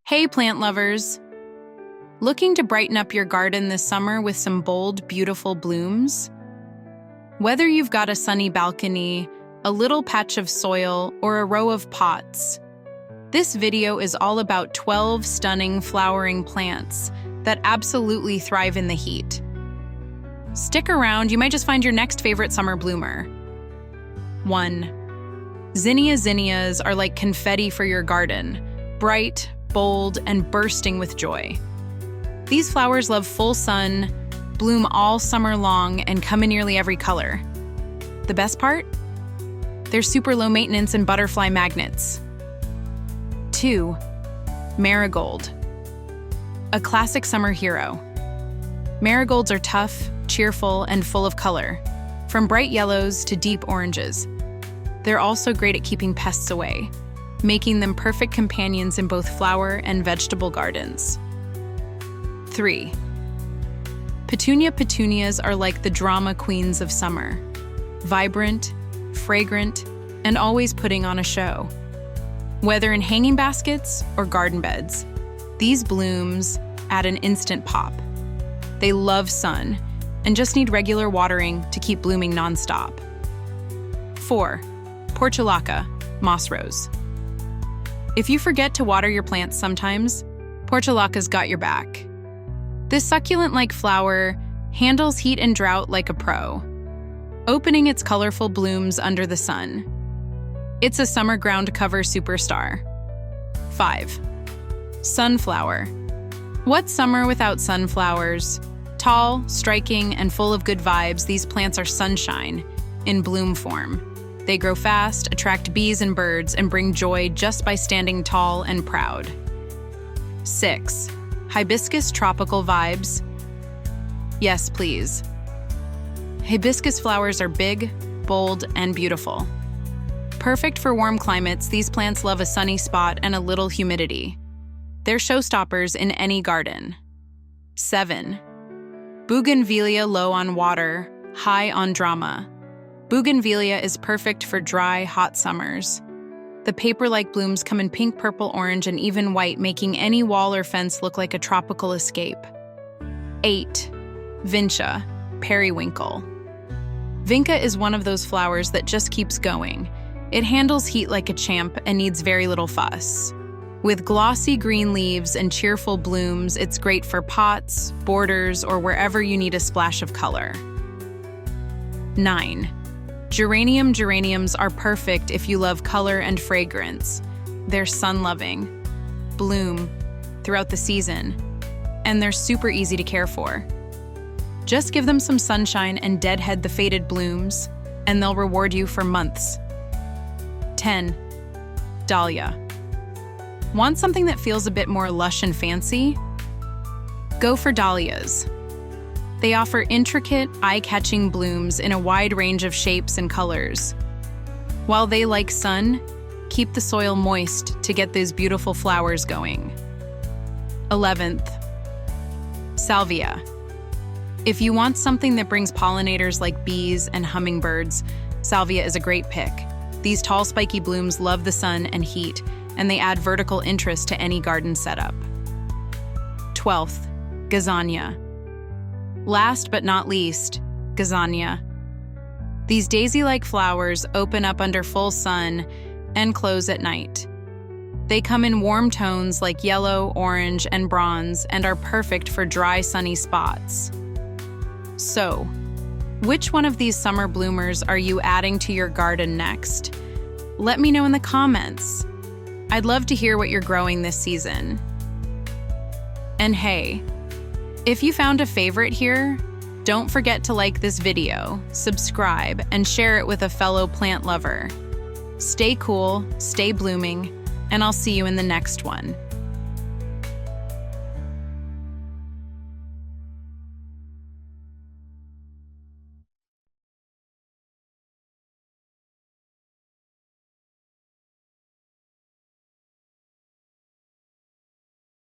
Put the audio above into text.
Hey plant lovers! Looking to brighten up your garden this summer with some bold, beautiful blooms? Whether you've got a sunny balcony, a little patch of soil, or a row of pots, this video is all about 12 stunning flowering plants that absolutely thrive in the heat. Stick around, you might just find your next favorite summer bloomer. 1. Zinnias are like confetti for your garden, bright, bold, and bursting with joy. These flowers love full sun, bloom all summer long, and come in nearly every color. The best part? They're super low maintenance and butterfly magnets. 2. Marigold. A classic summer hero. Marigolds are tough, cheerful, and full of color, from bright yellows to deep oranges. They're also great at keeping pests away, making them perfect companions in both flower and vegetable gardens. 3. Petunias are like the drama queens of summer. Vibrant, fragrant, and always putting on a show. Whether in hanging baskets or garden beds, these blooms add an instant pop. They love sun and just need regular watering to keep blooming nonstop. 4. Portulaca, moss rose. If you forget to water your plants sometimes, Portulaca's got your back. This succulent-like flower handles heat and drought like a pro, opening its colorful blooms under the sun. It's a summer ground cover superstar. 5. Sunflower. What's summer without sunflowers? Tall, striking, and full of good vibes, these plants are sunshine in bloom form. They grow fast, attract bees and birds, and bring joy just by standing tall and proud. 6. Hibiscus tropical vibes. Yes, please. Hibiscus flowers are big, bold, and beautiful. Perfect for warm climates, these plants love a sunny spot and a little humidity. They're showstoppers in any garden. 7. Bougainvillea low on water, high on drama. Bougainvillea is perfect for dry, hot summers. The paper-like blooms come in pink, purple, orange, and even white, making any wall or fence look like a tropical escape. 8. Vinca, Periwinkle. Vinca is one of those flowers that just keeps going. It handles heat like a champ and needs very little fuss. With glossy green leaves and cheerful blooms, it's great for pots, borders, or wherever you need a splash of color. 9. Geraniums are perfect if you love color and fragrance. They're sun-loving, bloom throughout the season, and they're super easy to care for. Just give them some sunshine and deadhead the faded blooms, and they'll reward you for months. 10. Dahlia. Want something that feels a bit more lush and fancy? Go for dahlias. They offer intricate, eye-catching blooms in a wide range of shapes and colors. While they like sun, keep the soil moist to get those beautiful flowers going. 11th. Salvia. If you want something that brings pollinators like bees and hummingbirds, Salvia is a great pick. These tall, spiky blooms love the sun and heat, and they add vertical interest to any garden setup. 12th. Gazania. Last but not least, Gazania. These daisy-like flowers open up under full sun and close at night. They come in warm tones like yellow, orange, and bronze and are perfect for dry, sunny spots. So, which one of these summer bloomers are you adding to your garden next? Let me know in the comments. I'd love to hear what you're growing this season. And hey, if you found a favorite here, don't forget to like this video, subscribe, and share it with a fellow plant lover. Stay cool, stay blooming, and I'll see you in the next one.